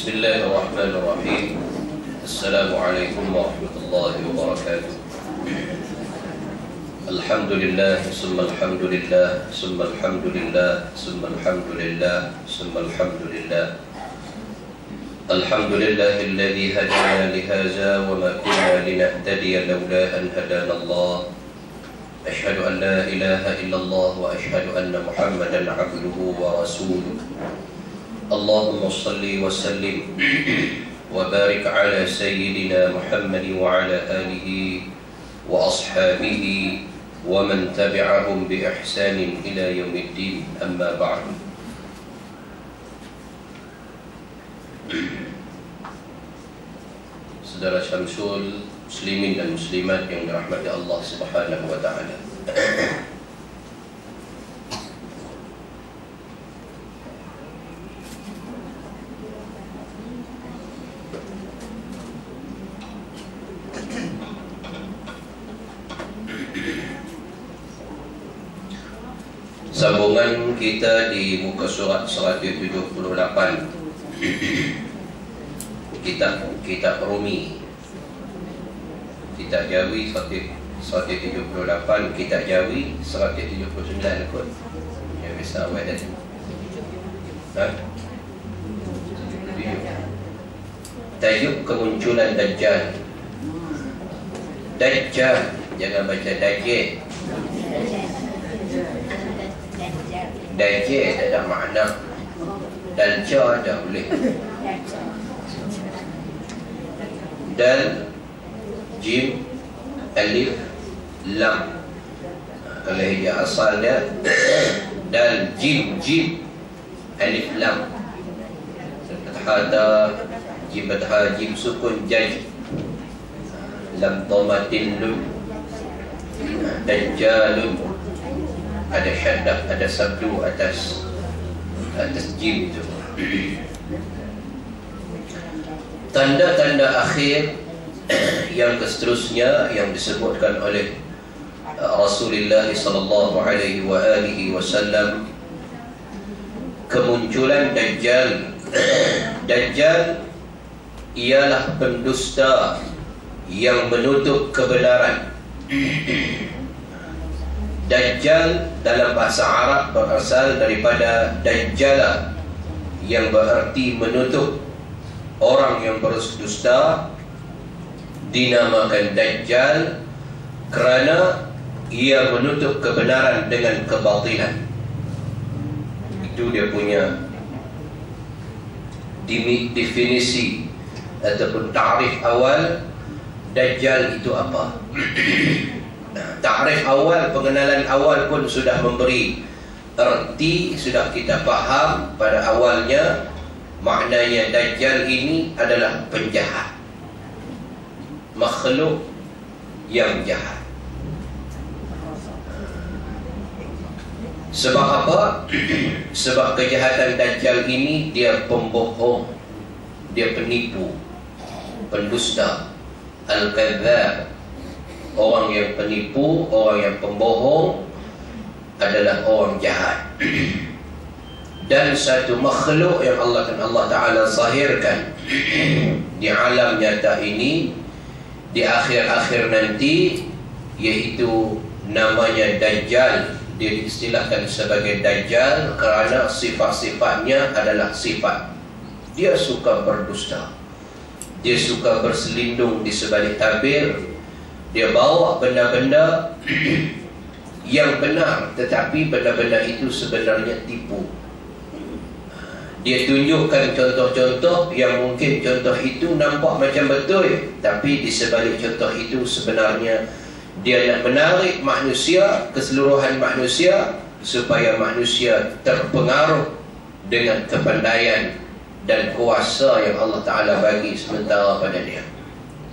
Bismillahirrahmanirrahim. Assalamualaikum warahmatullahi wabarakatuh. Alhamdulillah, summa alhamdulillah, summa alhamdulillah, summa alhamdulillah, summa alhamdulillah. Alhamdulillahilladzi hadana lihaza wa ma kunna linahtadiya laula an hadana Allah. Ashhadu an la ilaha illallah wa ashhadu anna Muhammadan abduhu wa rasuluh. Allahumma salli wa sallim wa barik ala sayyidina Muhammad wa ala alihi wa ashabihi wa man tabi'ahum bi ihsanin ila yaumiddin, amma ba'du. Saudara Syamsul, muslimin dan muslimat yang dirahmati Allah Subhanahu wa taala. Sambungan kita di muka surat 178, Kitab Rumi, Kitab Jawi 178, Kitab Jawi 179 kot. Yang biasa awal tadi. Tajuk kemunculan Dajjal. Dajjal, jangan baca Dajjal. Dajjal tak ada makna. Dajjal dah boleh. Dal, jim, alif, lam. Kalau hijau asalnya dal, jim, alif, lam. Fathah, jim fathah, jim sukun, jaj, lam dhammatin, lum. Dajjalun, ada syaddah, ada sabdu atas jim itu. Tanda-tanda akhir yang seterusnya yang disebutkan oleh Rasulullah sallallahu alaihi wasallam, kemunculan Dajjal. Dajjal ialah pendusta yang menutup kebenaran. Dajjal dalam bahasa Arab berasal daripada Dajjala, yang berarti menutup. Orang yang berdusta dinamakan Dajjal kerana ia menutup kebenaran dengan kebatilan. Itu dia punya definisi ataupun ta'rif awal Dajjal itu apa. Ta'rif awal, pengenalan awal pun sudah memberi erti, sudah kita faham pada awalnya. Maknanya Dajjal ini adalah penjahat, makhluk yang jahat. Sebab apa? Sebab kejahatan Dajjal ini dia pembohong, dia penipu, pendusta, al-kadzdzab. Orang yang penipu, orang yang pembohong adalah orang jahat. Dan satu makhluk yang Allah Ta'ala zahirkan di alam nyata ini, di akhir-akhir nanti, yaitu namanya Dajjal. Dia diistilahkan sebagai Dajjal kerana sifat-sifatnya adalah sifat dia suka berdusta, dia suka berselindung di sebalik tabir, dia bawa benda-benda yang benar, tetapi benda-benda itu sebenarnya tipu. Dia tunjukkan contoh-contoh yang mungkin contoh itu nampak macam betul, tapi di sebalik contoh itu sebenarnya dia nak menarik manusia, keseluruhan manusia, supaya manusia terpengaruh dengan kepandaian dan kuasa yang Allah Ta'ala bagi sementara pada dia.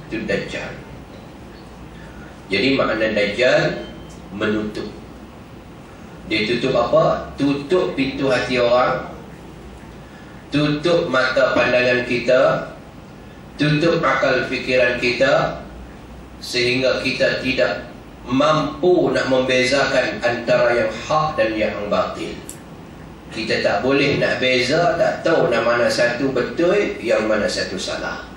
Itu Dajjal. Jadi makna Dajjal menutup. Dia tutup apa? Tutup pintu hati orang, tutup mata pandangan kita, tutup akal fikiran kita, sehingga kita tidak mampu nak membezakan antara yang hak dan yang batil. Kita tak boleh nak beza, tak tahu yang mana satu betul, yang mana satu salah.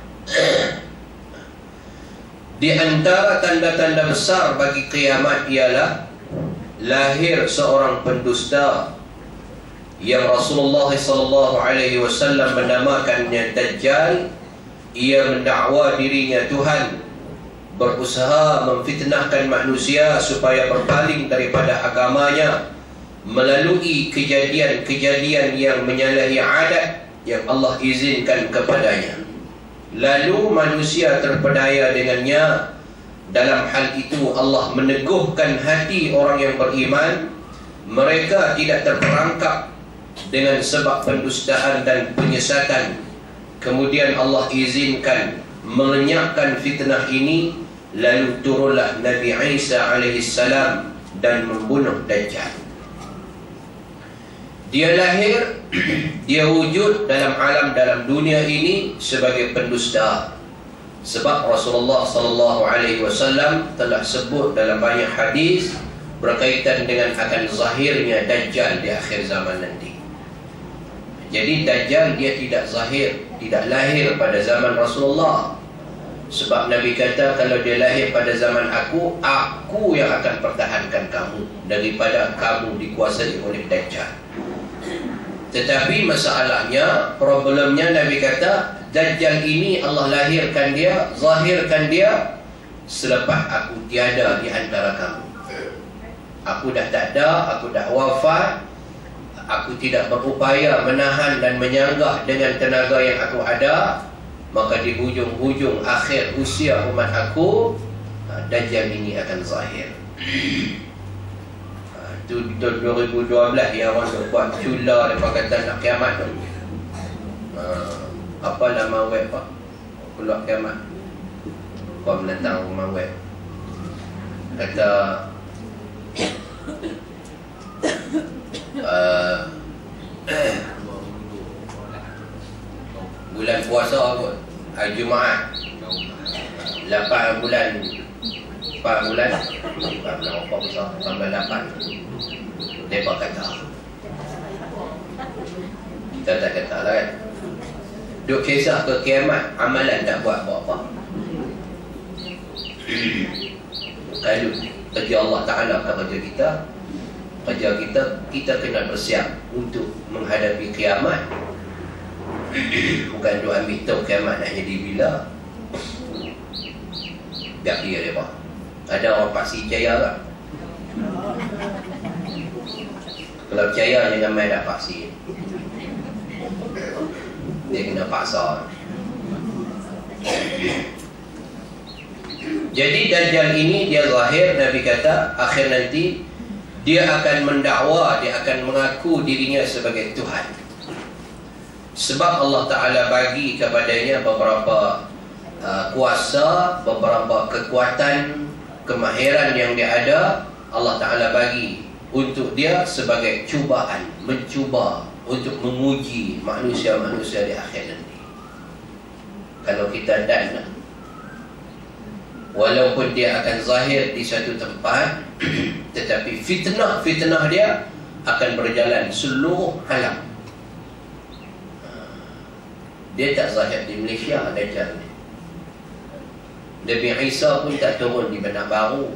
Di antara tanda-tanda besar bagi kiamat ialah lahir seorang pendusta yang Rasulullah SAW menamakannya Dajjal. Ia mendakwa dirinya Tuhan, berusaha memfitnahkan manusia supaya berpaling daripada agamanya melalui kejadian-kejadian yang menyalahi adat yang Allah izinkan kepadanya. Lalu manusia terpedaya dengannya. Dalam hal itu Allah meneguhkan hati orang yang beriman. Mereka tidak terperangkap dengan sebab pendustaan dan penyesatan. Kemudian Allah izinkan melenyapkan fitnah ini. Lalu turunlah Nabi Isa alaihissalam dan membunuh Dajjal. Dia lahir, dia wujud dalam alam, dalam dunia ini sebagai pendusta. Sebab Rasulullah SAW telah sebut dalam banyak hadis berkaitan dengan akan zahirnya Dajjal di akhir zaman nanti. Jadi Dajjal dia tidak zahir, tidak lahir pada zaman Rasulullah. Sebab Nabi kata, kalau dia lahir pada zaman aku yang akan pertahankan kamu daripada kamu dikuasai oleh Dajjal. Tetapi masalahnya, problemnya Nabi kata, Dajjal ini Allah lahirkan dia, zahirkan dia selepas aku tiada di antara kamu. Aku dah tak ada, aku dah wafat. Aku tidak berupaya menahan dan menyanggah dengan tenaga yang aku ada. Maka di hujung-hujung akhir usia umat aku, Dajjal ini akan zahir. Itu 2012 yang orang buat cula, mereka kata nak kiamat tu. Apa nama web pak? Keluar kiamat. Kau menentang rumah web. Kata bulan puasa kot, Jumaat 8 bulan apa besar, tambah 8. Mereka kata, kita tak kata lah kan. Duk kisah ke kiamat, amalan tak buat apa-apa. Kalau kerja Allah Ta'ala kerja kita kena bersiap untuk menghadapi kiamat. Bukan duk ambil tahu kiamat nak jadi bila. Biar dia pak. Ada orang paksi percaya tak? Kalau percaya jangan main dah paksi. Dia kena paksa. Jadi Dajjal ini dia zahir, Nabi kata akhir nanti dia akan mendakwa, dia akan mengaku dirinya sebagai Tuhan. Sebab Allah Ta'ala bagi kepadanya beberapa kuasa, beberapa kekuatan, kemahiran yang dia ada. Allah Ta'ala bagi untuk dia sebagai cubaan, mencuba untuk menguji manusia-manusia di akhir nanti. Kalau kita dan walaupun dia akan zahir di satu tempat, tetapi fitnah dia akan berjalan seluruh alam. Dia tak zahir di Malaysia, Dajjal ni. Nabi Isa pun tak turun di Bandar Baru.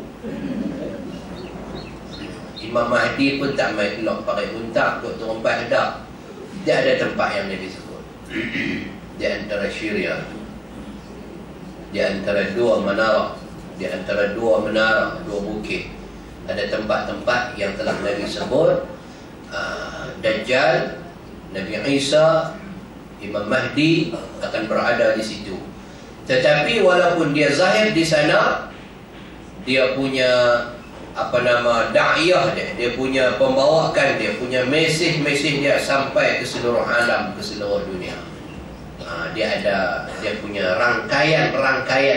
Imam Mahdi pun tak main keluar pakai unta untuk turun Baghdad. Dia ada tempat yang Nabi sebut. Di antara Syria, di antara dua menara, dua bukit, ada tempat-tempat yang telah Nabi sebut. Dajjal, Nabi Isa, Imam Mahdi akan berada di situ. Tetapi walaupun dia zahir di sana, dia punya da'iyah dia punya pembawakan, dia punya mesej dia sampai ke seluruh alam, ke seluruh dunia. Dia punya rangkaian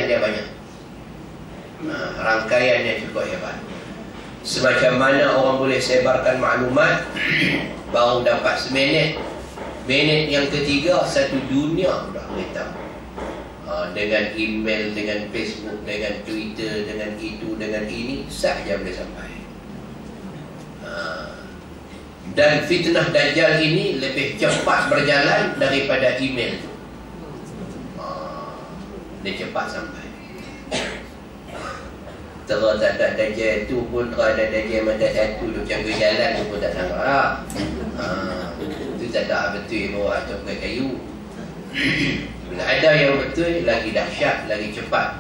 dia banyak. Rangkaiannya cukup hebat. Semacam mana orang boleh sebarkan maklumat baru dapat seminit, minit yang ketiga satu dunia sudah beritahu. Dengan email, dengan Facebook, dengan Twitter, dengan itu, dengan ini, sahaja boleh sampai. Dan fitnah Dajjal ini lebih cepat berjalan daripada email. Dia cepat sampai. Terus tak ada Dajjal tu pun, kalau ada Dajjal ada satu tu jaga jalan tu pun tak sangka. Tu tak ada betul bawa coklat kayu. Bila ada yang betul, lagi dahsyat, lagi cepat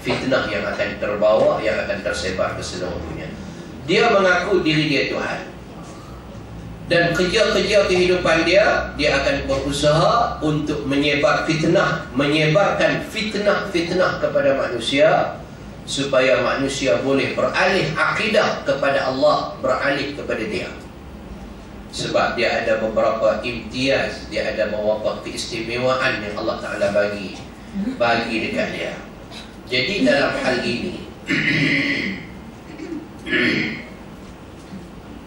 fitnah yang akan terbawa, yang akan tersebar ke seluruh dunia. Dia mengaku diri dia Tuhan, dan kerja-kerja kehidupan dia akan berusaha untuk menyebarkan fitnah-fitnah kepada manusia, supaya manusia boleh beralih akidah kepada Allah, beralih kepada dia. Sebab dia ada beberapa imtiaz, dia ada beberapa keistimewaan yang Allah Ta'ala bagi dekat dia. Jadi dalam hal ini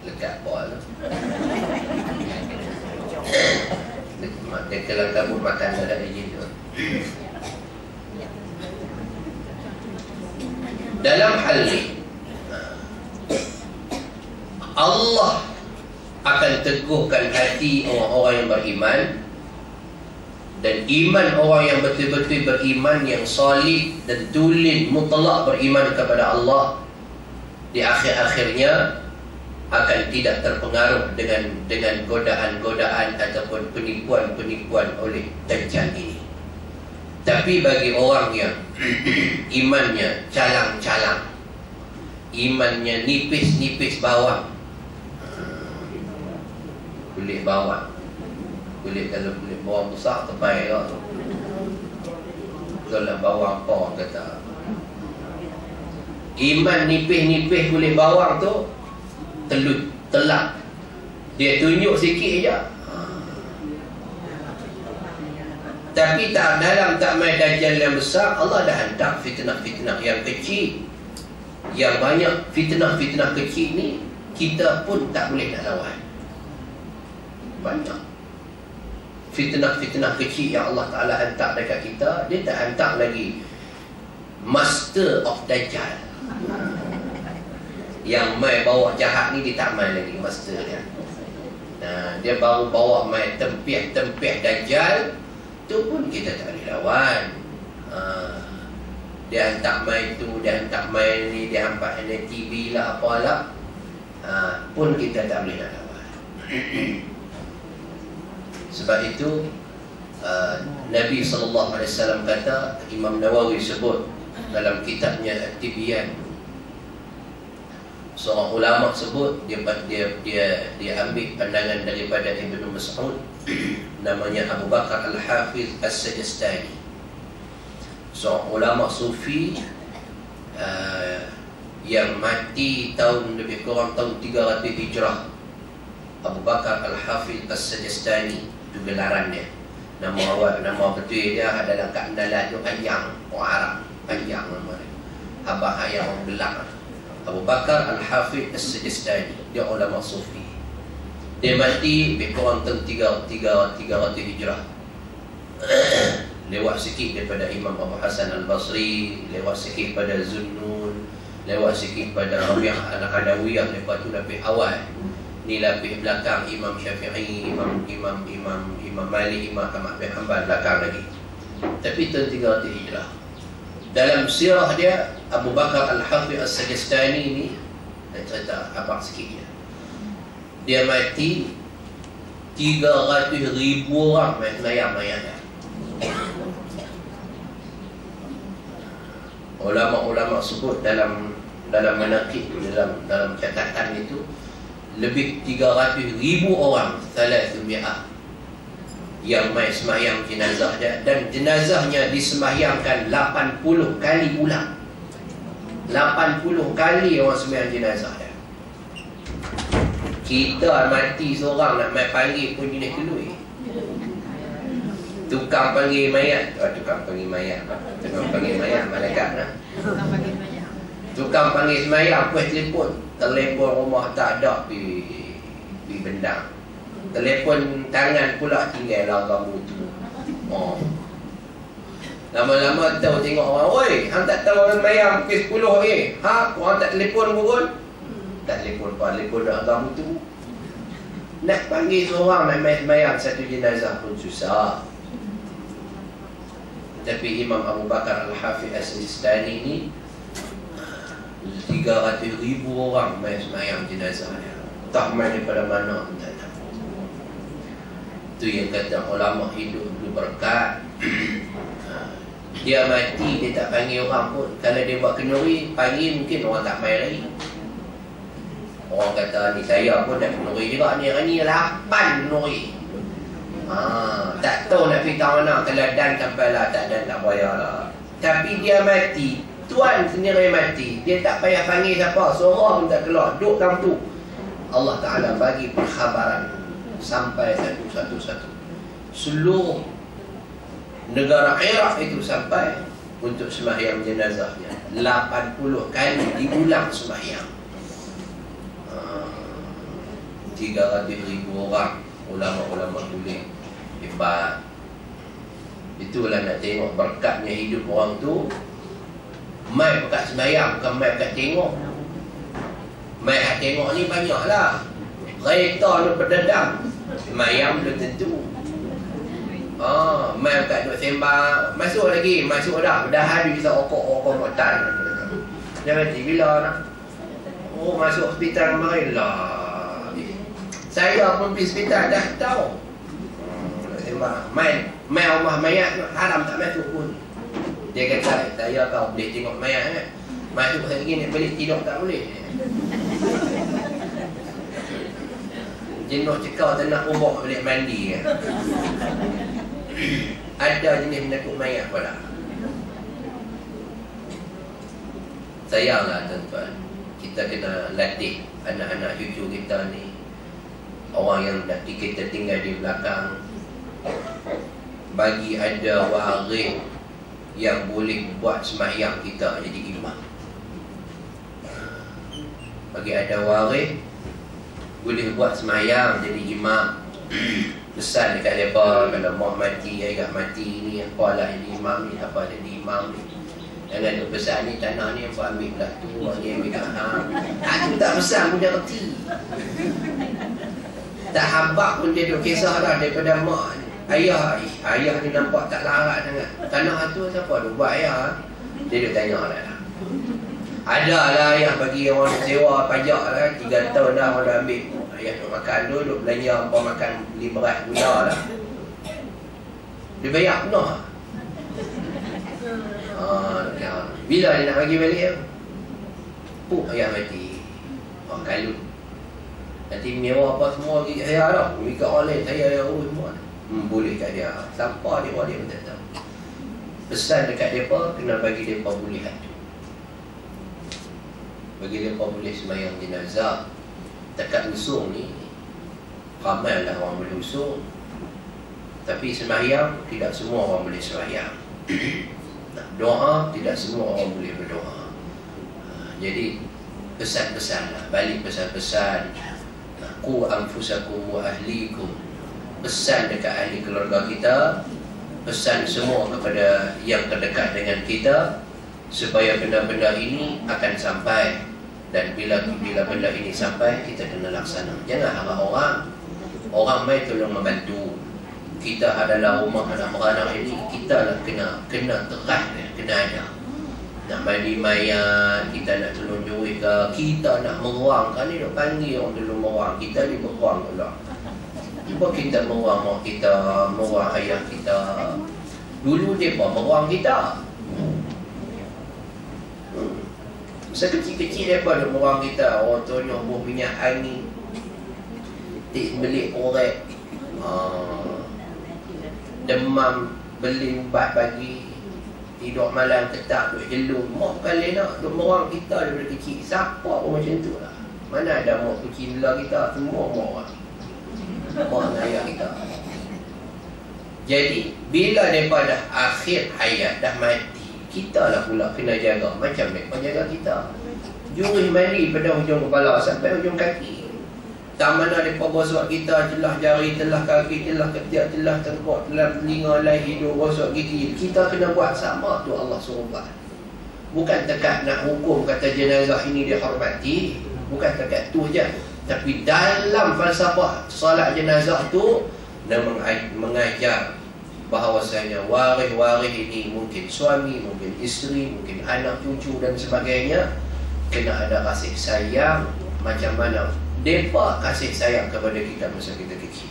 lekat bol dia kelang kabut makan ada izin tu. Dalam hal ini Allah akan teguhkan hati orang-orang yang beriman, dan iman orang yang betul-betul beriman, yang solid dan tulen mutlak beriman kepada Allah, di akhir-akhirnya akan tidak terpengaruh dengan godaan-godaan ataupun penipuan-penipuan oleh Dajjal ini. Tapi bagi orang yang imannya calang-calang, imannya nipis-nipis bawang, kulit bawang, kalau kulit bawang besar terbaik lah. Kalau bawang apa orang kata, iman nipis-nipis kulit bawang tu telak, dia tunjuk sikit je. Tapi tak dalam tak main Dajjal yang besar, Allah dah hantar fitnah-fitnah yang kecil. Yang banyak fitnah-fitnah kecil ni kita pun tak boleh nak lawan. Banyak fitnah-fitnah kecil yang Allah Ta'ala hantar dekat kita. Dia tak hantar lagi Master of Dajjal. Yang main bawa jahat ni dia tak main lagi master dia. Dia baru bawa main tempiah Dajjal, tu pun kita tak boleh lawan. Dia hantar main tu, dia hantar main ni, dia hampak TV lah apalah, pun kita tak boleh nak lawan. Sebab itu Nabi SAW kata, Imam Nawawi sebut dalam kitabnya At-Tibyan, seorang ulama sebut, dia ambil pandangan daripada Ibnu Mas'ud, namanya Abu Bakar Al-Hafiz As-Sajistani, seorang ulama sufi yang mati lebih kurang tahun 300 Hijrah. Abu Bakar Al-Hafiz As-Sajistani itu gelaran dia. Nama betul dia adalah Kak Nalat tu Ayang, orang Arab, Ayang nama dia. Abah Ayang orang gelap. Abu Bakar Al-Hafiz As-Sajistani, dia ulama sufi. Dia mati lebih kurang tahun 300 Hijrah. Lewat sikit daripada Imam Abu Hasan Al-Basri, lewat sikit pada Zunnun, lewat sikit pada Rabi'ah Al-Adawiyah, lepas tu lebih awal. Ni lebih belakang Imam Syafi'i, Imam Malik, Imam Ahmad bin Hanbal belakang lagi. Tapi tahun 300 Hijrah. Dalam sirah dia, Abu Bakar Al-Hafiz As-Sajistani ni, saya cerita abang sikit je. Dia mati 300,000 orang main mayat-mayatnya. Ulama-ulama sebut dalam manaqib, dalam catatan itu, lebih 300,000 orang, 300 yang mai sembahyang jenazah dia, dan jenazahnya disembahyangkan 80 kali ulang. 80 kali orang sembahyang jenazah dia. Kita mati seorang nak mai panggil pun jenis kelui. Tukang panggil mayat, tukang panggil mayat malaikat lah. Tukang panggil sembahyang pun telefon rumah tak ada, pergi bendang. Telefon tangan pula tinggal lagamu tu. Lama-lama tahu tengok orang, oi, hang tak tahu orang bayar pukul 10 korang tak telefon pun? Tak telefon apa, telefon dah agama tu. Nak panggil seorang nak sembahyang satu jenazah pun susah. Tapi Imam Abu Bakar Al-Hafiz As-Sistani ni 300,000 orang main sembahyang jenazah dia. Tak main daripada mana pun tak tahu. Itu yang kata ulama hidup dulu berkat. Dia mati, dia tak panggil orang pun. Kalau dia buat kenduri, panggil mungkin orang tak main lagi. Orang kata ni saya pun dah kenduri juga ni. Hari ni 8 kenduri. Tak tahu nak pergi mana. Kalau dan sampai lah, tak dan tak bayar lah. Tapi dia mati, Tuan sendiri mati. Dia tak payah panggil siapa, suara pun tak keluar, duduk dalam tu. Allah Ta'ala bagi perkhabaran sampai satu-satu. Seluruh negara Iraq itu sampai untuk sembahyang jenazahnya 80 kali diulang sembahyang. 300,000 orang. Ulama-ulama boleh hebat. Itulah nak tengok berkatnya hidup orang tu. Mai berkat sembahyang, bukan mai berkat tengok. Mai hak tengok ni banyak lah. Kereta tu berdendam, sembahyang belum tentu. Mai berkat duk sembang. Masuk lagi, masuk dah. Dah habis kita okok-okok motan. Dia mati bila nak? Oh, masuk hospital kemarin lah. Saya pun pergi hospital dah tahu. Main rumah mayat haram tak masuk pun. Dia kata saya kau boleh tengok mayat kan. Masuk saya gini balik tidur tak boleh. Jenuh cekau tak nak ubah balik mandi kan. Ada jenis menakut mayat pula. Sayanglah tuan-tuan, kita kena latih anak-anak cucu kita ni. Orang yang nanti kita tinggal di belakang, bagi ada waris yang boleh buat sembahyang kita jadi imam. Bagi ada waris boleh buat sembahyang jadi imam. Pesan dekat mereka, kalau mak mati, ayah mati ni, apalah jadi imam ni, apa jadi imam ni. Jangan duk pesan ni, tanah ni apa ambil belah tu, dia ambil kat hang. Aku tak pesan pun dia reti. Tak habak pun dia duk kisah dah daripada mak ni. Ayah ni nampak tak larat sangat. Tanah tu siapa duk buat ayah? Dia duk tanya lah. Ada lah ayah bagi orang sewa pajak lah. 3 tahun dah orang dah ambil. Ayah duk makan dulu, duk belanja apa makan, beli beras gula lah. Dia bayar penuh. Bila dia nak bagi balik? Ayah mati. Kalut. Nanti menyewa apa semua gigi saya dah. Mika oleh saya yang urus semua. Boleh kat dia. Siapa dia pun tak tahu. Pesan dekat mereka, kena bagi mereka boleh hati. Bagi mereka boleh sembahyang jenazah. Dekat usung ni, ramai lah orang boleh usung. Tapi sembahyang, tidak semua orang boleh sembahyang. Doa, tidak semua orang boleh berdoa. Jadi, pesan-pesan lah. Balik pesan-pesan. Qu anfusakum wa ahlikum. Pesan dekat ahli keluarga kita, pesan semua kepada yang terdekat dengan kita, supaya benda-benda ini akan sampai. Dan bila benda ini sampai, kita kena laksana. Jangan harap orang mai tolong membantu. Kita adalah rumah anak beranak ini, kita lah kena terah dia, kena ada. Nak mandi mayat, kita nak tolong jurit ke, kita nak meruang kan ni, nak panggil orang tolong meruang, kita ni beruang pula. Cuba kita meruang mak kita, meruang ayah kita. Dulu dia pun meruang kita. Masa kecil-kecil dia pun meruang kita. Orang tolong buah minyak angin, tik belik korek, demam, beli ubat pagi, tidur malam ketak, duk jelur. Mak kali nak duk meruang kita daripada kecil. Siapa pun macam tu lah. Mana ada mak kecil belah kita, semua mak orang. Mak ayah kita. Jadi bila mereka dah akhir hayat, dah mati, kita lah pula kena jaga macam mereka jaga kita. Jurus mandi pada hujung kepala sampai hujung kaki. Tak mana mereka gosok kita, telah jari, telah kaki, telah ketiak, telah tengkok, telah telinga, lai hidung, gosok gigi. Kita kena buat sama tu Allah suruh buat. Bukan dekat nak hukum kata jenazah ini dihormati, bukan dekat tu je. Tapi dalam falsafah solat jenazah tu, dia mengajar bahawasanya waris-waris ini mungkin suami, mungkin isteri, mungkin anak cucu dan sebagainya, kena ada kasih sayang. Macam mana mereka kasih sayang kepada kita masa kita kecil.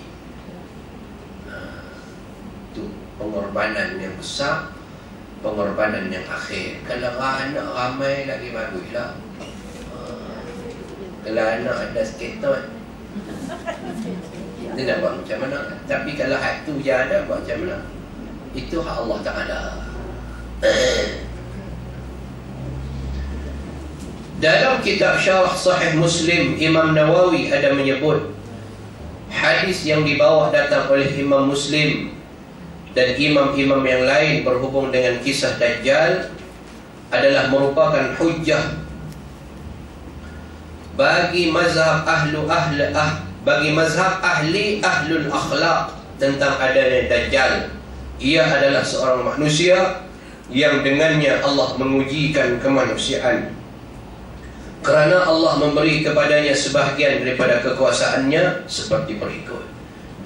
Itu pengorbanan yang besar, pengorbanan yang akhir. Kalau anak ramai lagi baguslah. Kalau anak ada skater, dia nak buat macam mana? Tapi kalau hak tu je ada, buat macam mana? Itu hak Allah Ta'ala. Dalam kitab Syarah Sahih Muslim, Imam Nawawi ada menyebut hadis yang dibawa datang oleh Imam Muslim dan imam-imam yang lain berhubung dengan kisah Dajjal adalah merupakan hujjah bagi mazhab ahli ahlul akhlaq tentang adanya Dajjal. Ia adalah seorang manusia yang dengannya Allah mengujikan kemanusiaan, kerana Allah memberi kepadanya sebahagian daripada kekuasaannya seperti berikut.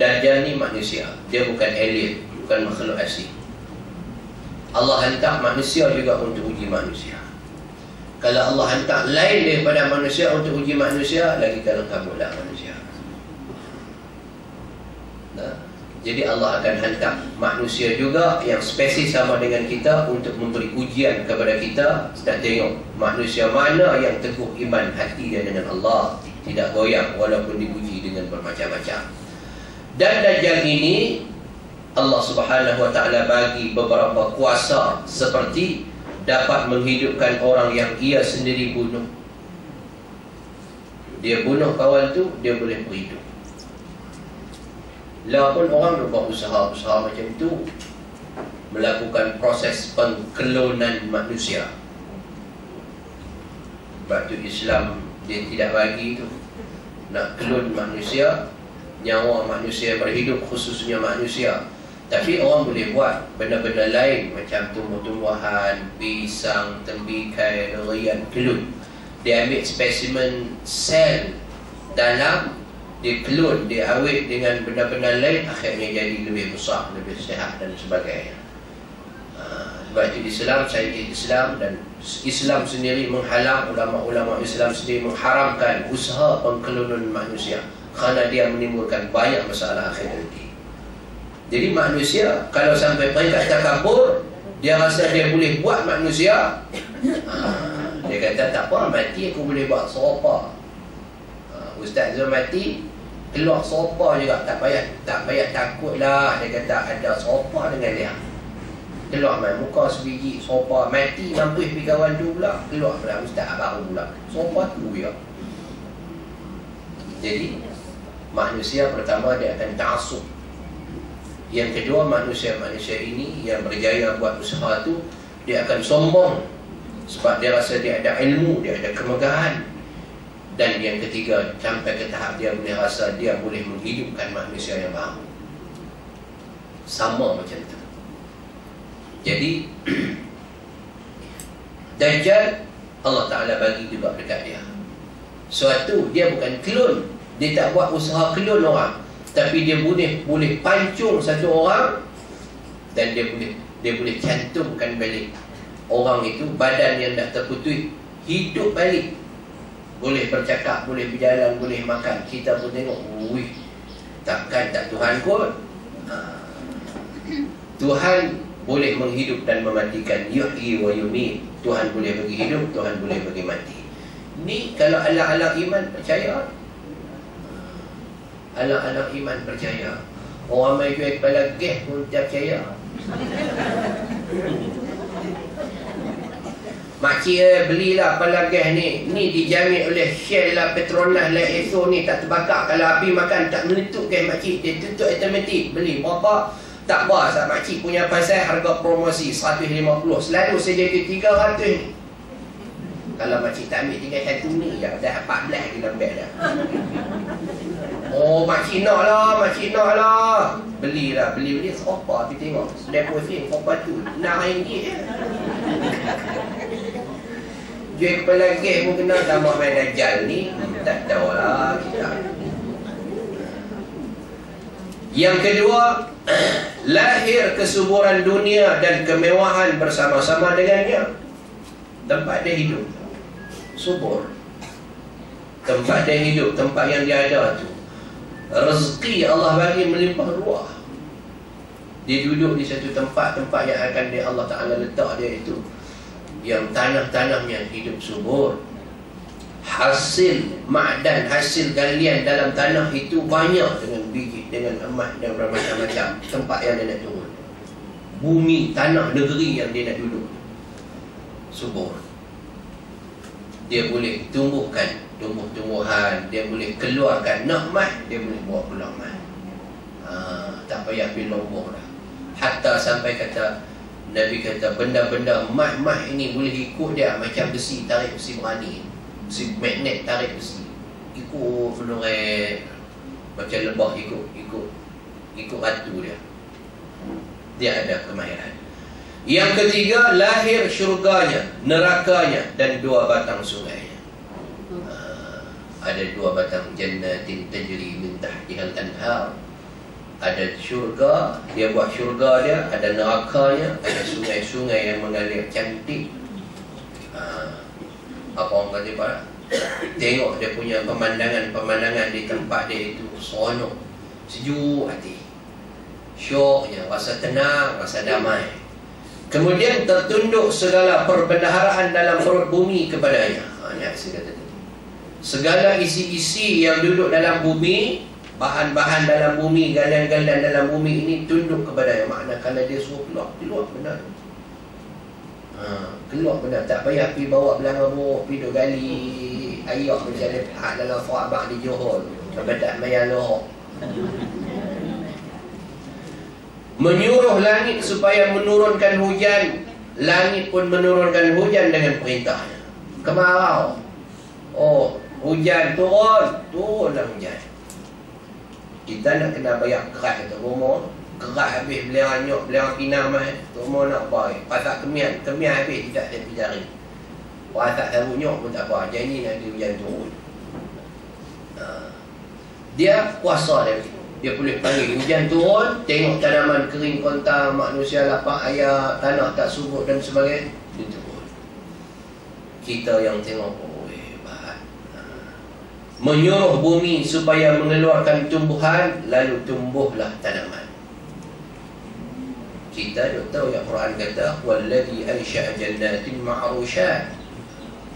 Dajjal ni manusia, dia bukan alien, bukan makhluk asing. Allah hantar manusia juga untuk uji manusia. Kalau Allah hantar lain daripada manusia untuk uji manusia, lagi kalau kabutlah manusia. Jadi Allah akan hantar manusia juga yang spesies sama dengan kita untuk memberi ujian kepada kita. Dan tengok manusia mana yang teguh iman hati dia dengan Allah, tidak goyah walaupun diuji dengan bermacam-macam. Dan Dajjal ini Allah Subhanahu Wa Taala bagi beberapa kuasa, seperti dapat menghidupkan orang yang ia sendiri bunuh. Dia bunuh kawan tu, dia boleh berhidup. Walaupun orang buat usaha-usaha macam tu, melakukan proses pengklonan manusia. Sebab tu Islam dia tidak bagi tu. Nak klon manusia, nyawa manusia berhidup, khususnya manusia. Tapi orang boleh buat benda-benda lain macam tumbuh-tumbuhan, pisang, tembikai, durian, klon. Dia ambil spesimen sel dalam, dia klon, dia awet dengan benda-benda lain, akhirnya jadi lebih besar, lebih sihat dan sebagainya. Sebab itu Islam, saintis Islam dan Islam sendiri menghalang, ulama-ulama Islam sendiri mengharamkan usaha pengklonan manusia, kerana dia menimbulkan banyak masalah akhir nanti. Jadi manusia kalau sampai peringkat takabur, dia rasa dia boleh buat manusia, dia kata tak apa, mati aku boleh buat serupa. Ustaz Zul mati, keluar sopa juga, tak payah takutlah. Dia kata ada sopa dengan dia, keluar main muka sebiji sopa, mati mampus pergi kawan tu pula, keluar pula ustaz baru pula sopa tu ya. Jadi manusia pertama dia akan ta'assub. Yang kedua, manusia ini yang berjaya buat usaha tu, dia akan sombong sebab dia rasa dia ada ilmu, dia ada kemegahan. Dan yang ketiga, sampai ke tahap dia boleh rasa dia boleh menghidupkan manusia yang baru. Sama macam tu. Jadi Dajjal Allah Ta'ala bagi juga dekat dia suatu, dia bukan klon, dia tak buat usaha klon orang, tapi dia boleh pancung satu orang, dan dia boleh cantumkan balik orang itu, badan yang dah terputus hidup balik, boleh bercakap, boleh berjalan, boleh makan. Kita pun tengok, wih, takkan tak Tuhan kot. Tuhan boleh menghidup dan mematikan, yuhyi wa yumit. Tuhan boleh bagi hidup, Tuhan boleh bagi mati. Ni kalau alang-alang iman percaya, alang-alang iman percaya. Orang main jual kepala gas pun tak percaya. Makcik belilah kepala gas ni, ni dijamin oleh Shell lah, Petronas lah, ESO ni tak terbakar. Kalau api makan tak meletup gas makcik, dia tutup automatik. Beli berapa? Tak apa, saat makcik punya pasal harga promosi 150, selalu saya jadi 300 ni. Kalau makcik tak ambil tinggal satu ni je, dah 14 kita ambil dah. Oh, makcik nak lah. Belilah, beli sopa, pergi tengok deposit sopa tu RM6 je. Jual kepala gek pun kena tambah main Dajjal ni. Tak tahu lah kita. Yang kedua, lahir kesuburan dunia dan kemewahan bersama-sama dengannya. Tempat dia hidup subur, tempat dia hidup, tempat yang dia ada tu, rezeki Allah bagi melimpah ruah. Dia duduk di satu tempat yang akan Allah Ta'ala letak dia itu, yang tanah-tanahnya hidup subur, hasil ma'dan, hasil galian dalam tanah itu banyak, dengan biji, dengan emas dan bermacam-macam. Tempat yang dia nak turun, bumi, tanah, negeri yang dia nak duduk subur. Dia boleh tumbuhkan tumbuh-tumbuhan, dia boleh keluarkan nak emas, dia boleh bawa keluar emas. Tak payah pergi lombong dah. Hatta sampai kata Nabi kata benda-benda emas-emas ini boleh ikut dia macam besi, tarik besi berani, besi magnet tarik besi, ikut penurai macam lebah, ikut ratu dia. Dia ada kemahiran. Yang ketiga, lahir syurganya, nerakanya, dan dua batang sungainya. Ada dua batang jannatin tajri min tahtihal anhar. Ada syurga, dia buat syurga dia, ada nerakanya, ada sungai-sungai yang mengalir cantik. Apa orang kata pak? Tengok dia punya pemandangan di tempat dia itu seronok, sejuk hati, syoknya, rasa tenang, rasa damai. Kemudian tertunduk segala perbendaharaan dalam perut bumi kepadanya. Ini saya kata tadi. Segala isi-isi yang duduk dalam bumi, bahan-bahan dalam bumi, galian-galian dalam bumi ini tunduk kepadanya. Makna kalau dia suruh keluar benar. Keluar benar. Tak payah pergi bawa belanga buruk, pergi duk gali air macam ni dalam Fuabak di Johor. Kebedak maya lohok. Menyuruh langit supaya menurunkan hujan. Langit pun menurunkan hujan dengan perintahnya. Kemarau, hujan turunlah hujan. Kita nak kena bayar kerat kata rumah. Kerat habis belerang nyok, belerang pinang mai. Rumah nak baik, pasak kemian habis tidak ada pijari. Pasak taruh nyok pun tak apa, janji nanti hujan turun. Dia kuasa dia. Dia boleh panggil hujan turun, tengok tanaman kering kontang, manusia lapang air, tanah tak subur dan sebagainya, dia turun. Kita yang tengok, hebat. Menyuruh bumi supaya mengeluarkan tumbuhan, lalu tumbuhlah tanaman. Kita dah tahu yang Quran kata, "Walladhi ansha'a jannatin ma'rushat."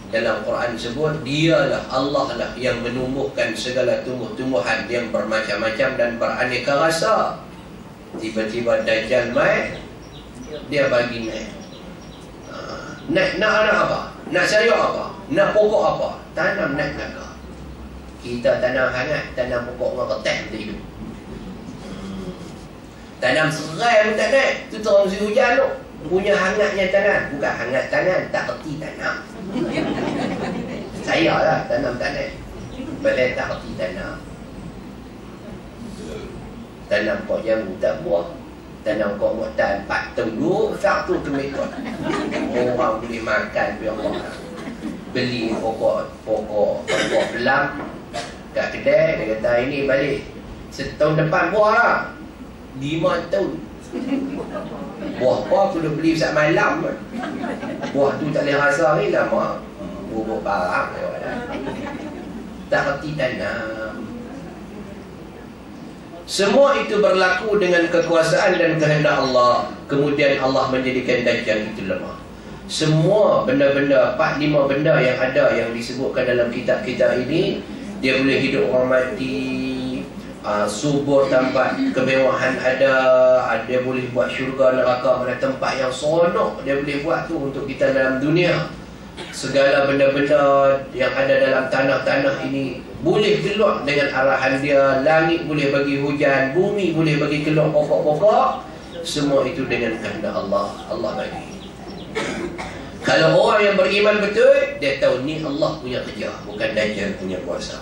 Dalam Quran sebut, dialah Allah lah yang menumbuhkan segala tumbuh-tumbuhan yang bermacam-macam dan beraneka rasa. Tiba-tiba Dajjal mai, dia bagi naik. Nak apa? Nak sayur apa? Nak pokok apa? Tanam naik naga. Kita tanam hangat, tanam pokok dengan ketek kita hidup. Tanam serai pun tak naik. Itu terang musim hujan tu. Punya hangatnya tanam. Bukan hangat tanam, tak reti tanam. Saya lah tanam tanam. Boleh tak reti tanam. Tanam pokok jambu tak buah. Tanam pokok muatan 4 telur, satu kemikot. Orang boleh makan biar Allah. Beli pokok belam kat kedai, dia kata ini balik setahun depan buah lah. 5 tahun. Buah apa aku dah beli saat malam. Buah tu tak boleh rasa ni lama. Bubuk barang tak reti tanam. Semua itu berlaku dengan kekuasaan dan kehendak Allah. Kemudian Allah menjadikan Dajjal itu lemah. Semua benda-benda, 4-5 benda yang ada yang disebutkan dalam kitab kita ini, dia boleh hidup orang mati, subur tempat, kemewahan ada, dia boleh buat syurga, neraka, mana tempat yang seronok dia boleh buat tu untuk kita dalam dunia. Segala benda-benda yang ada dalam tanah-tanah ini boleh keluar dengan arahan dia. Langit boleh bagi hujan, bumi boleh bagi keluar pokok-pokok. Semua itu dengan kehendak Allah. Allah bagi. Kalau orang yang beriman betul, dia tahu ni Allah punya kerja, bukan Dajjal punya kuasa.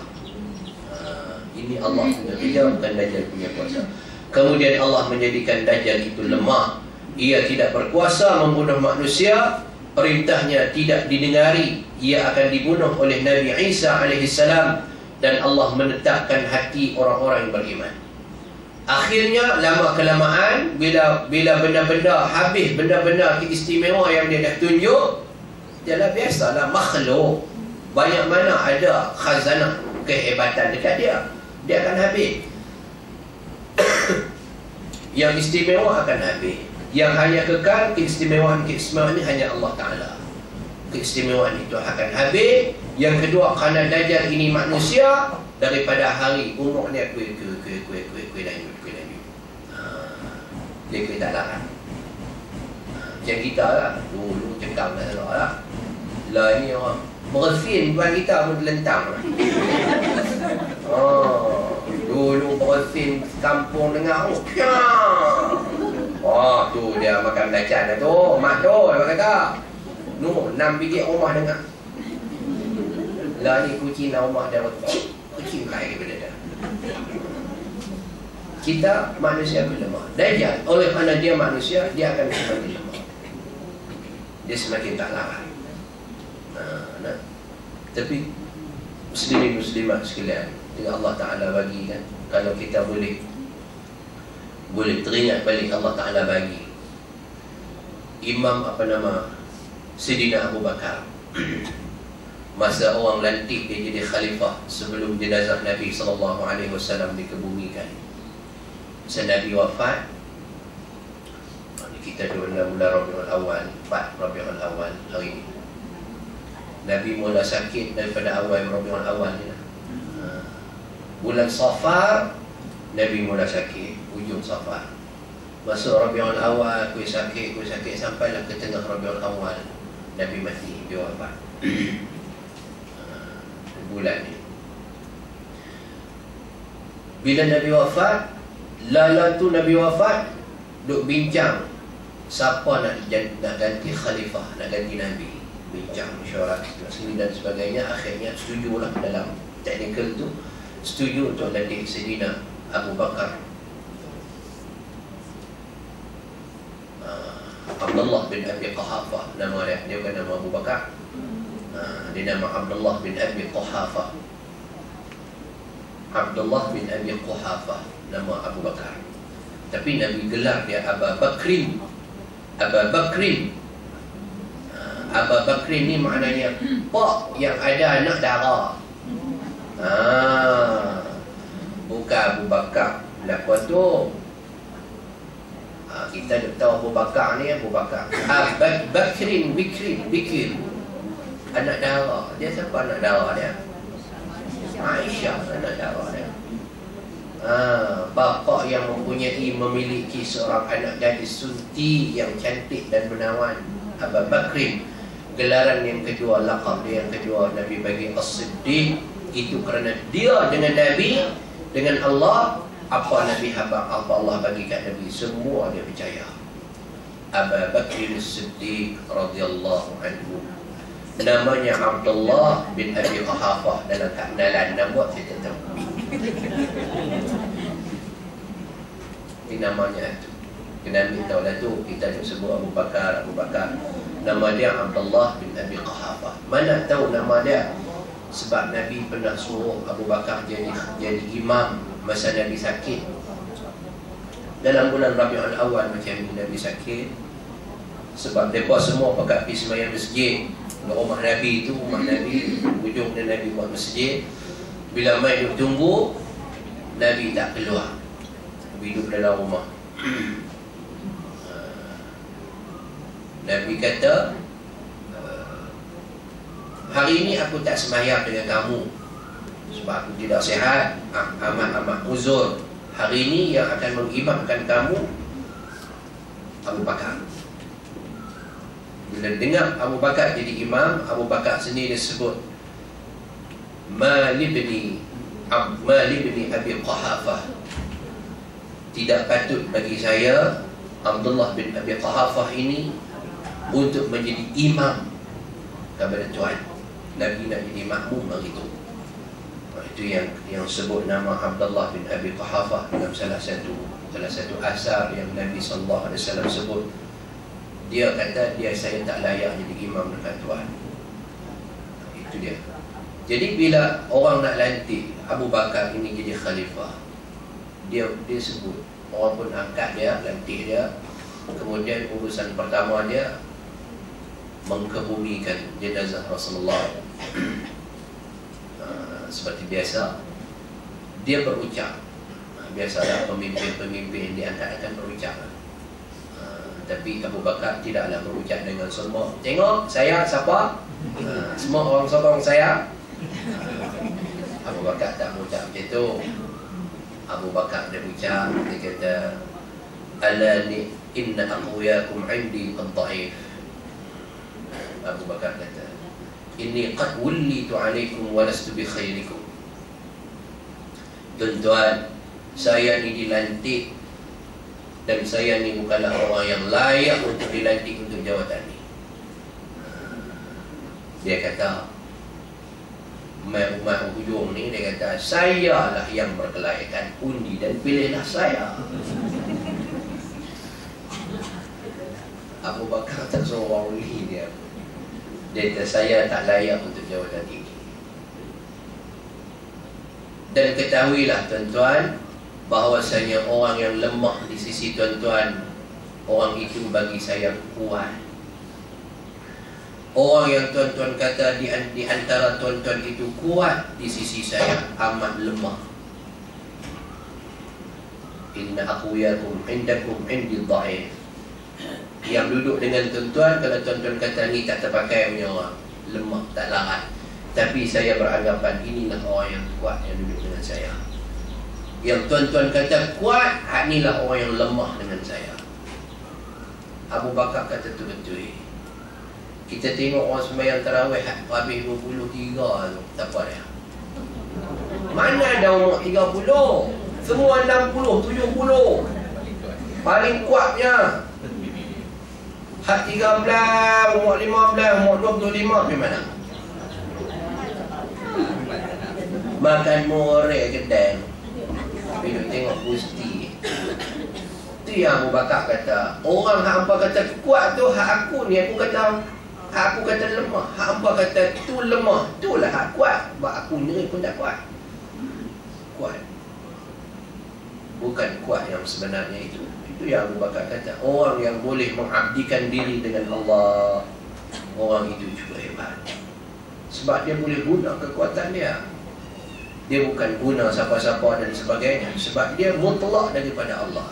Ini Allah punya kerja, bukan Dajjal punya kuasa. Kemudian Allah menjadikan Dajjal itu lemah. Ia tidak berkuasa membunuh manusia, perintahnya tidak didengari, ia akan dibunuh oleh Nabi Isa alaihissalam, dan Allah menetapkan hati orang-orang yang beriman. Akhirnya lama kelamaan, bila benda-benda habis, benda-benda istimewa yang dia dah tunjuk, ialah biasalah makhluk, banyak mana ada khazanah kehebatan dekat dia, dia akan habis. Yang istimewa akan habis. Yang hanya kekal, keistimewaan ini hanya Allah Ta'ala. Keistimewaan itu akan habis. Yang kedua, kerana Dajjal ini manusia, daripada hari umurnya kue lanjut. Dia kue tak larang. Macam kita lah, dulu cekam dah salah lah. Lah ni orang bersin tuan kita pun terlentang lah. Dulu bersin kampung dengar, tu dia makan belacan dah tu. Mak tu dia kata, 6 biji rumah dengar. Lah ni kucing rumah dia kucing kaya daripada dia. Kita manusia lemah. Dajjal, oleh kerana dia manusia, dia akan semakin lemah. Dia semakin tak larang. Tapi muslimin muslimat sekalian, dengan Allah Ta'ala bagi kan, kalau kita boleh teringat balik, Allah Ta'ala bagi Imam Sayyidina Abu Bakar. Masa orang lantik dia jadi khalifah sebelum jenazah Nabi SAW dikebumikan. Masa Nabi wafat, kita dalam bulan Rabiul Awal, 4 Rabiul Awal hari ini. Nabi mula sakit daripada awal Rabiul Awal ni. Bulan Safar Nabi mula sakit, hujung Safar. Masuk Rabiul Awal, kuih sakit sampailah ke tengah Rabiul Awal Nabi mati, dia wafat. Bulan ni. Bila Nabi wafat, tu Nabi wafat, duk bincang siapa nak ganti khalifah, nak ganti Nabi. Bincang, mesyuarat sini dan sebagainya. Akhirnya setujulah dalam teknikal tu, setuju untuk lantik Sayyidina Abu Bakar. Abdullah bin Abi Quhafah nama dia, bukan nama Abu Bakar. Dia nama Abdullah bin Abi Quhafah. Abdullah bin Abi Quhafah nama Abu Bakar. Tapi Nabi gelar dia Abu Bakrin. Abu Bakrin. Abu Bakrin ni maknanya pak yang ada anak darah. Bukan Abu Bakar. Lepas tu kita dah tahu Abu Bakar ni Abu Bakar. Bakrin, Bikir. Anak darah. Dia siapa anak darah dia? Aisyah anak darah dia. Bapa yang memiliki seorang anak gadis sunti yang cantik dan menawan, Abu Bakrin. Gelaran yang kedua, laqab dia yang kedua, Nabi bagi As-Siddiq. Itu kerana dia dengan Nabi, dengan Allah, apa Nabi apa Allah bagi kat Nabi, semua dia percaya. Abu Bakr As-Siddiq radhiyallahu anhu. Namanya Abdullah bin Abi Quhafah. Dalam kenalan nama kita tahu. Ini namanya tu. Kena ambil tahu lah tu. Kita sebut Abu Bakar. Nama dia Abdullah bin Abi Quhafah. Mana tahu nama dia? Sebab Nabi pernah suruh Abu Bakar jadi imam masa Nabi sakit. Dalam bulan Rabiul Awal macam ni Nabi sakit. Sebab mereka semua pakai pergi sembahyang masjid. Rumah Nabi itu, rumah Nabi, ujungnya Nabi buat masjid. Bila mai duduk tunggu, Nabi tak keluar. Nabi duduk dalam rumah. Nabi kata, hari ini aku tak sembahyang dengan kamu sebab aku tidak sihat, amat uzur. Hari ini yang akan mengimamkan kamu Abu Bakar. Bila dengar Abu Bakar jadi imam, Abu Bakar sendiri disebut Mali bin Abi Quhafah. Tidak patut bagi saya Abdullah bin Abi Quhafah ini untuk menjadi imam kepada Tuhan. Nabi nak jadi makmum begitu. Itu yang sebut nama Abdullah bin Abi Quhafah dalam salah satu asar yang Nabi sallallahu alaihi wasallam sebut. Dia kata saya tak layak jadi imam dekat Tuhan. Itu dia. Jadi bila orang nak lantik Abu Bakar ini jadi khalifah, dia sebut, orang pun angkat dia, lantik dia. Kemudian urusan pertama dia mengkebumikan jenazah Rasulullah. Seperti biasa dia berucap. Biasalah pemimpin-pemimpin diangkat akan berucap. Tapi Abu Bakar tidaklah berucap dengan semua. Tengok saya siapa? Semua orang sokong saya. Abu Bakar tak berucap macam itu. Abu Bakar dia ucap, dia kata, alani inna aqwiyakum indi qad dha'if. Abu Bakar kata, inni qad wullitu alaikum wa lastu bi khairikum. Tuan-tuan, saya ni dilantik dan saya ni bukanlah orang yang layak untuk dilantik untuk jawatan ni. Dia kata, Umar hujung ni, dia kata, saya lah yang berkelaikan, undi dan pilihlah saya. Abu Bakar tak seorang uli dia. Dia kata, saya tak layak untuk jawatan ini. Dan ketahuilah tuan-tuan, bahawasanya orang yang lemah di sisi tuan-tuan, orang itu bagi saya kuat. Orang yang tuan-tuan kata di antara tuan-tuan itu kuat, di sisi saya amat lemah. Inna aqwiyakum indakum indi dha'if. Yang duduk dengan tuan-tuan, kalau tuan-tuan kata ni tak terpakai punya orang, lemah, tak larat. Tapi saya beranggapan inilah orang yang kuat yang duduk dengan saya. Yang tuan-tuan kata kuat, inilah orang yang lemah dengan saya. Abu Bakar kata tu betul. Kita tengok orang sembahyang tarawih habis 23 tu, tak apa dia. Mana ada umur 30? Semua 60, 70. Paling kuatnya hak 13, umur 15, umur 25 di mana? Makan morek kedai. Tapi duk tengok gusti. Itu yang Abu Bakar kata, orang hak hampa kata kuat tu hak aku ni, aku kata lemah. Hak hampa kata tu lemah, itulah hak kuat. Sebab aku ni pun tak kuat. Kuat. Bukan kuat yang sebenarnya itu. Itu yang Abu Bakar kata, orang yang boleh mengabdikan diri dengan Allah, orang itu juga hebat. Sebab dia boleh guna kekuatan dia. Dia bukan guna siapa-siapa dan sebagainya. Sebab dia mutlak daripada Allah.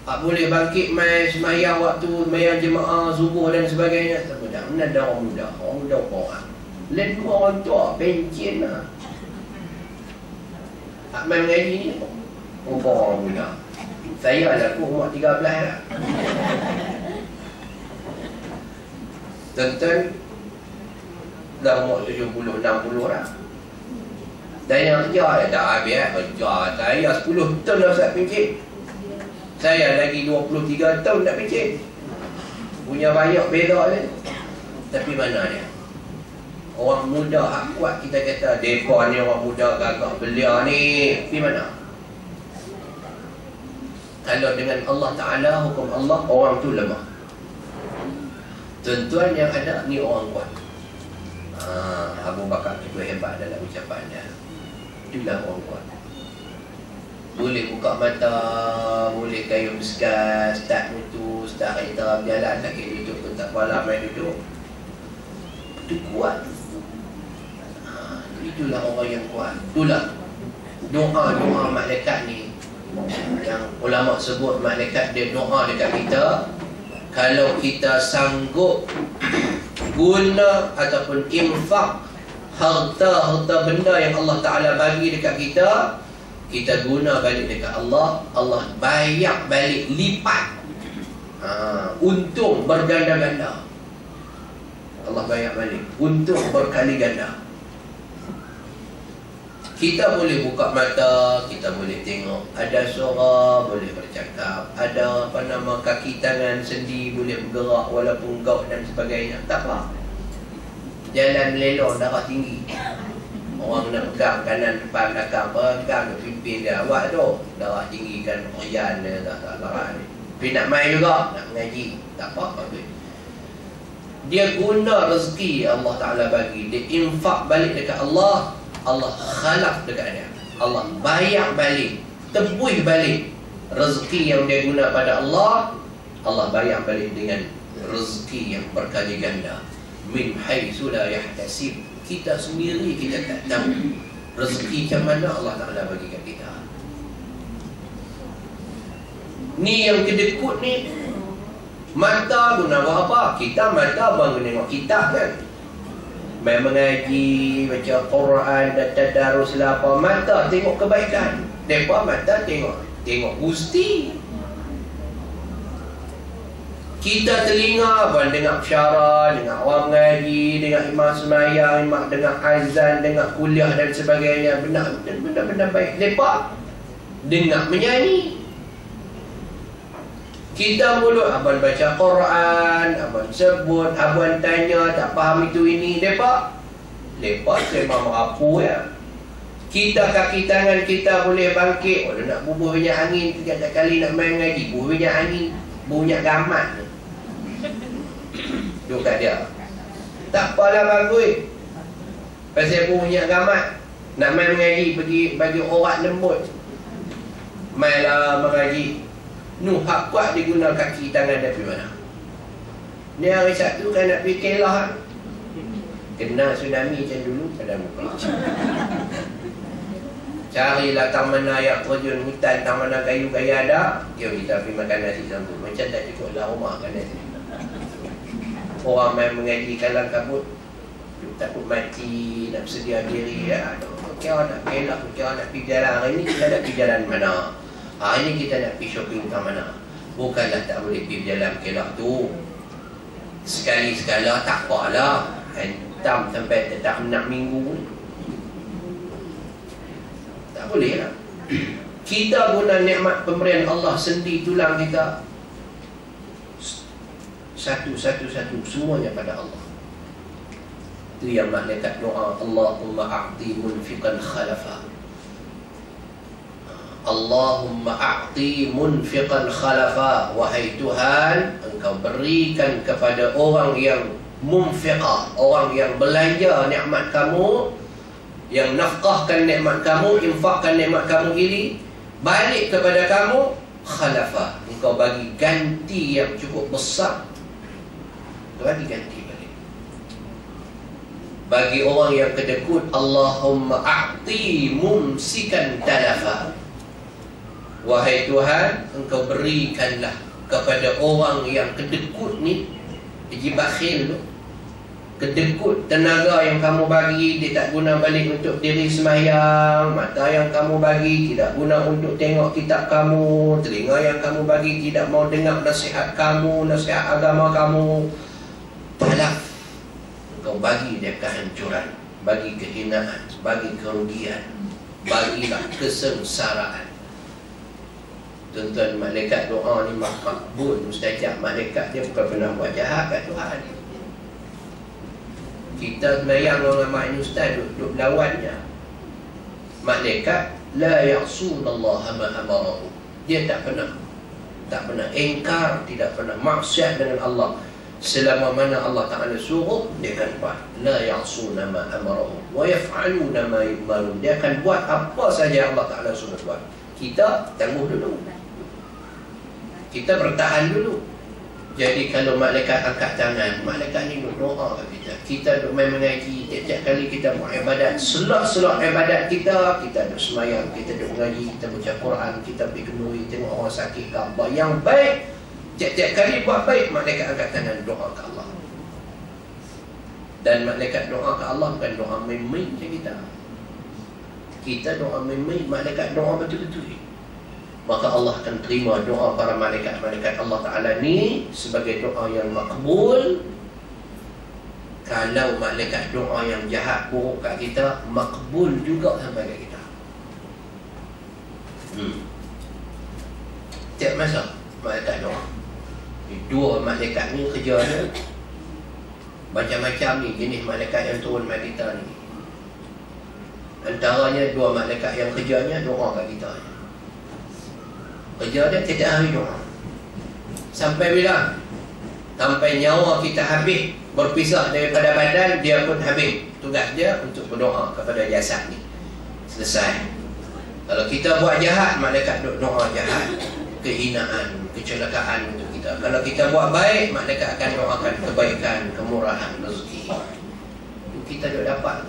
Tak boleh bangkit mai semayang waktu semayang jemaah subuh dan sebagainya. Tak boleh. Mana ada orang muda. Orang muda orang. Lain orang tua, pencin lah. Tak main mengaji ni orang muda. Saya lah aku umur 13 lah. Tuan-tuan dah umur 70, 60 lah. Dan yang kerja dah habis kerja. Saya 10 tahun dah Ustaz pencin. Saya lagi 23 tahun tak pencin. Punya banyak beza ni. Tapi mana dia? Orang muda hak kuat kita kata depa ni orang muda gagak belia ni. Di mana? Kalau dengan Allah Ta'ala, hukum Allah, orang tu lemah. Tuan-tuan yang ada ni orang kuat. Abu Bakar juga hebat dalam ucapannya. Itulah orang kuat. Boleh buka mata, boleh kayu besar, start mutu, start kereta berjalan, sakit duduk pun tak apalah, main duduk. Itu kuat. Itulah orang yang kuat. Itulah doa-doa malaikat ni, yang ulama sebut malaikat dia doa dekat kita. Kalau kita sanggup guna ataupun infak harta benda yang Allah Ta'ala bagi dekat kita, kita guna balik dekat Allah, Allah bayar balik lipat. Untung berganda-ganda. Allah bayar balik untung berkali ganda. Kita boleh buka mata, kita boleh tengok, ada suara, boleh bercakap, ada kaki tangan sendi boleh bergerak walaupun gaut dan sebagainya. Tak apa. Jalan melelong darah tinggi. Orang nak pegang kanan depan belakang, pegang ke pimpin dia. Awak tu darah tinggi kan, rian dia tak darah ni. Tapi nak main juga, nak mengaji, tak apa-apa. Dia guna rezeki Allah Ta'ala bagi, dia infak balik dekat Allah, Allah khalaf dekat dia, Allah bayar balik, tebus balik rezeki yang dia guna pada Allah, Allah bayar balik dengan rezeki yang berkali ganda. Min haitsu la yahtasib. Kita sendiri kita tak tahu rezeki macam mana Allah Ta'ala bagi kat kita. Ni yang kedekut ni, mata guna buat apa? Kita mata bang tengok kitab kan, main mengaji, baca Quran dan tadarus lah apa. Mata tengok kebaikan, depa mata tengok gusti. Kita telinga pun dengar syara, dengar orang mengaji, dengar imam sembahyang, imam dengar azan, dengar kuliah dan sebagainya, benda-benda baik. Depa dengar menyanyi. Kita mulut abang baca Quran, abang sebut, abang tanya tak faham itu ini, depa memang merapu ya. Kita kaki tangan kita boleh bangkit. Oh, nak bubuh minyak angin tiap kali nak main ngaji, bubuh minyak angin, bubuh minyak gamat. Duk kat dia. Tak apalah bagus. Pasal bubuh minyak gamat, nak main mengaji pergi bagi orat lembut. Mainlah mengaji. Hak kuat diguna kaki tangan dia pergi mana? Ni hari satu kan nak pergi Kelah, kena tsunami macam dulu pada muka. Carilah taman air terjun hutan, taman kayu-kayu ada. Jom kita pergi makan nasi sambut. Macam tak cukup lah rumah kan nasi. Orang main mengaji kalang kabut, takut mati, nak bersedia diri ya. Kira nak Kelah, kira nak pergi jalan. Hari ni kita nak pergi jalan mana? Hari ni kita nak pergi shopping ke mana? Bukanlah tak boleh pergi jalan Kelah tu. Sekali-sekala tak apalah. Hentam sampai tetap 6 minggu. Tak boleh lah. Kita guna nikmat pemberian Allah, sendi tulang kita, satu semuanya pada Allah. Itu yang malaikat doa, Allahumma a'ti munfiqan khalafa. Allahumma a'ti munfiqan khalafa. Wahai Tuhan, Engkau berikan kepada orang yang munfiqah, orang yang belanja nikmat kamu, yang nafkahkan nikmat kamu, infakkan nikmat kamu ini balik kepada kamu, khalafa. Engkau bagi ganti yang cukup besar. Engkau bagi ganti balik. Bagi orang yang kedekut, Allahumma a'ti mumsikan talafa. Wahai Tuhan, Engkau berikanlah kepada orang yang kedekut ni, jadi bakhil tu, kedekut, tenaga yang kamu bagi dia tak guna balik untuk diri sembahyang, mata yang kamu bagi tidak guna untuk tengok kitab kamu, telinga yang kamu bagi tidak mau dengar nasihat kamu, nasihat agama kamu. Talaf, Engkau bagi dia kehancuran, bagi kehinaan, bagi kerugian, bagilah kesengsaraan. Tuan-tuan, malaikat doa ni makbul, mustajab. Malaikat dia bukan pernah buat jahat kat Tuhan. Kita sembahyang orang mak ini ustaz duduk lawannya. Malaikat la ya'sunallaha ma amarahu. Dia tak pernah engkar, tidak pernah maksiat dengan Allah. Selama mana Allah Ta'ala suruh, dia akan buat. La ya'suna ma amarahu wa yaf'aluna ma yu'marun. Dia akan buat apa saja Allah Ta'ala suruh buat. Kita tangguh dulu, kita bertahan dulu. Jadi kalau malaikat angkat tangan, malaikat ni doa kat kita. Kita duk main mengaji, tiap-tiap kali kita buat ibadat, selak-selak ibadat kita duk semayang, kita duk mengaji, kita baca Quran, kita pergi kenduri, tengok orang sakit ke apa yang baik. Tiap-tiap kali buat baik, malaikat angkat tangan doa ke Allah. Dan malaikat doa ke Allah bukan doa main-main macam kita. Kita doa main-main, malaikat doa betul-betul. Maka Allah akan terima doa para malaikat-malaikat Allah Ta'ala ni sebagai doa yang makbul. Kalau malaikat doa yang jahat buruk kat kita, makbul juga sampai kat kita. Tiap masa malaikat doa. Dua malaikat ni kerjanya macam-macam ni jenis malaikat yang turun kat kita ni. Antaranya dua malaikat yang kerjanya doa kat kita. Kerja dia tiap hari doa. Sampai bila? Sampai nyawa kita habis, berpisah daripada badan, dia pun habis. Tugas dia untuk berdoa kepada jasad ni. Selesai. Kalau kita buat jahat, malaikat doa jahat, kehinaan, kecelakaan untuk kita. Kalau kita buat baik, malaikat akan doakan kebaikan, kemurahan, rezeki. Kita dah dapat.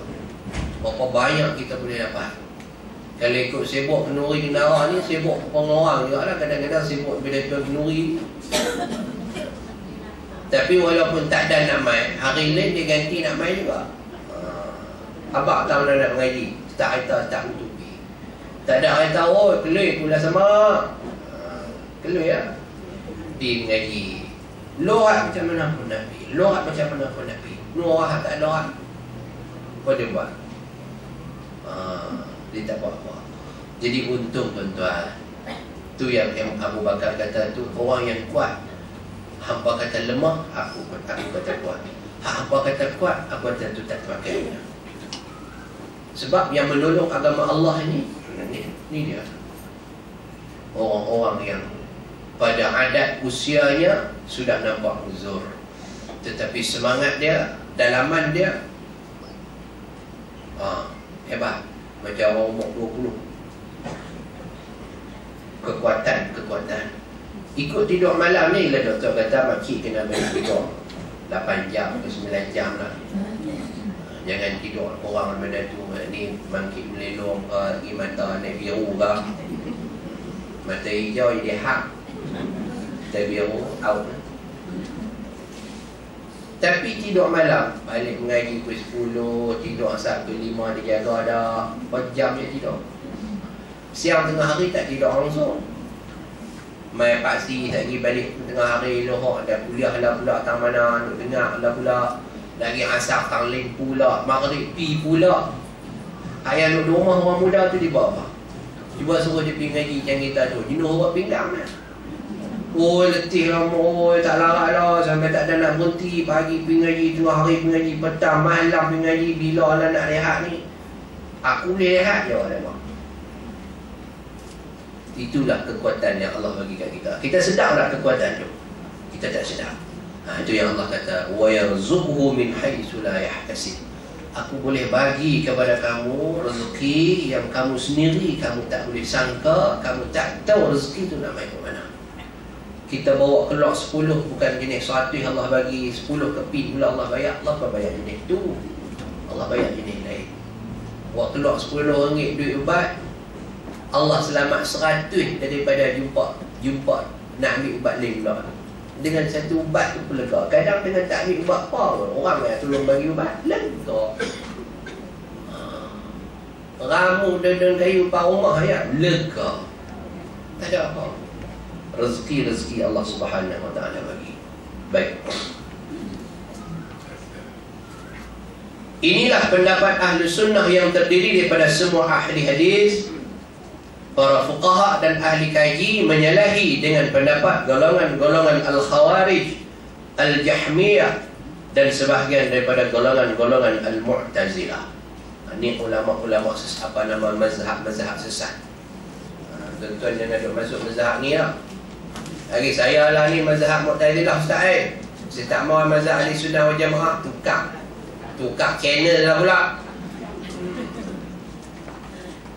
Berapa banyak kita boleh dapat. Kalau ikut sibuk kenduri kendara ni, sibuk orang juga lah. Kadang-kadang sibuk bila jual kenduri. Tapi walaupun tak ada nak main, hari lain dia ganti nak main juga. Abang tahu nak mengaji, tak kereta tak utupi. Tak ada kereta, oh kelui pula sama. Kelui ya. Di mengaji. Lohat macam mana pun nak pergi. Lohat macam mana pun nak pergi. Lohat tak ada lohat. Apa dia buat? Dia tak buat apa. Jadi untung tuan-tuan. Tu yang Abu Bakar kata tu, orang yang kuat. Hampa kata lemah, aku kata kuat. Hampa kata kuat, aku kata tu tak pakai. Sebab yang menolong agama Allah ni dia. Orang-orang yang pada adat usianya sudah nampak uzur, tetapi semangat dia, dalaman dia hebat. Macam orang umur 20. Kekuatan. Ikut tidur malam ni lah doktor kata makcik kena banyak tidur 8 jam ke 9 jam lah. Jangan tidur orang benda tu ni bangkit melelong ke, pergi mata naik biru ke, mata hijau jadi hak, mata biru out. Tapi tidur malam, balik mengaji pukul 10, tidur asal pukul 5 dia jaga dah. Berapa jam dia tidur. Siang tengah hari tak tidur langsung. Mai paksi tak pergi balik tengah hari, lohok dah kuliah lah pula tang mana, duk dengar lah pula. Lagi asar tang lain pula, maghrib pi pula. Ayah duduk rumah orang muda tu di bawah. Cuba suruh dia pergi ngaji macam kita tu, jenuh awak pinggang lah. Oh letih lama, oh tak larat lah, sampai tak ada nak berhenti. Pagi pergi ngaji, tengah hari pergi ngaji, petang, malam pergi ngaji. Bila lah nak rehat ni? Aku boleh rehat je orang tengok. Itulah kekuatan yang Allah bagi kat kita. Kita sedar tak kekuatan tu? Kita tak sedar. Itu yang Allah kata, wa yarzuquhu min haitsu la yahtasib. Aku boleh bagi kepada kamu rezeki yang kamu sendiri kamu tak boleh sangka, kamu tak tahu rezeki tu nak main ke mana. Kita bawa keluar 10 bukan jenis 100 yang Allah bagi, 10 keping pula Allah bayar. Allah apa bayar jenis tu? Allah bayar jenis lain. Bawa keluar RM10 duit ubat, Allah selamat 100 daripada jumpa nak ambil ubat lain pula. Dengan satu ubat tu pun lega. Kadang dengan tak ambil ubat apa, orang yang tolong bagi ubat lega. Ramu dan kayu pak rumah ya lega. Tak ada apa. Rezeki Allah Subhanahu Wa Taala bagi. Baik. Inilah pendapat ahli sunnah yang terdiri daripada semua ahli hadis. Para fuqaha dan ahli kaji menyalahi dengan pendapat golongan-golongan al-khawarij, al-jahmiyah dan sebahagian daripada golongan-golongan al-mu'tazilah. Ini ulama-ulama apa nama mazhab sesat. Tuan-tuan jangan duk masuk mazhab ni lah. Lagi saya lah ni mazhab mu'tazilah Ustaz. Saya tak mahu mazhab ahli sunnah wal jamaah. Tukar channel lah pula.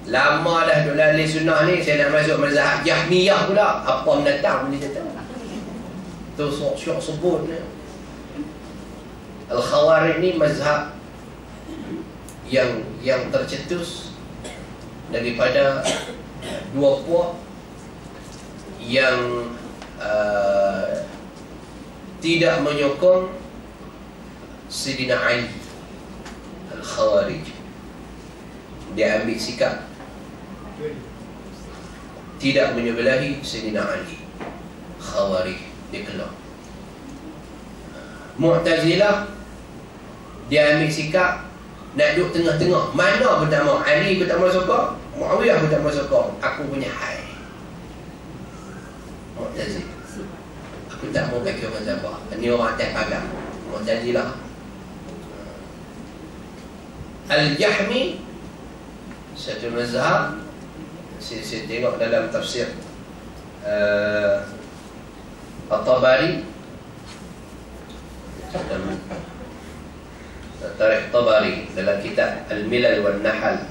Lama dah duduk ahli sunnah ni, saya nak masuk mazhab Jahmiyah pula. Apa mendatang ni kata. Tu syok sebut ni. Al-Khawarij ni mazhab yang tercetus daripada dua puak yang tidak menyokong Sayyidina Ali. Al-Khawarij dia ambil sikap tidak menyebelahi Sayyidina Ali. Khawarij dia keluar. Mu'tazilah dia ambil sikap nak duduk tengah-tengah. Mana pun tak mau. Ali pun tak mau sokong, Muawiyah pun tak mau sokong. Aku punya hai. Mu'tazilah. Aku tak mau kaki orang siapa. Ini orang atas pagar. Mu'tazilah. Al-Jahmi satu mazhab. Saya tengok dalam tafsir At-Tabari, Tarikh Tabari dalam kitab Al-Milal wal Nahal.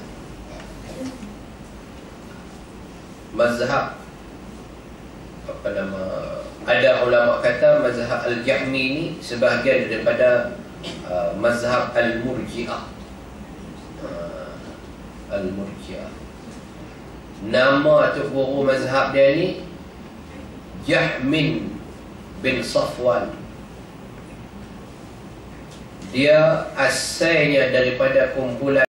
Mazhab apa nama, ada ulama kata mazhab Al-Jahmi ini sebahagian daripada mazhab Al-Murji'ah. Al-Murji'ah, nama tu guru mazhab dia ni Jahmin bin Safwan. Dia asalnya daripada kumpulan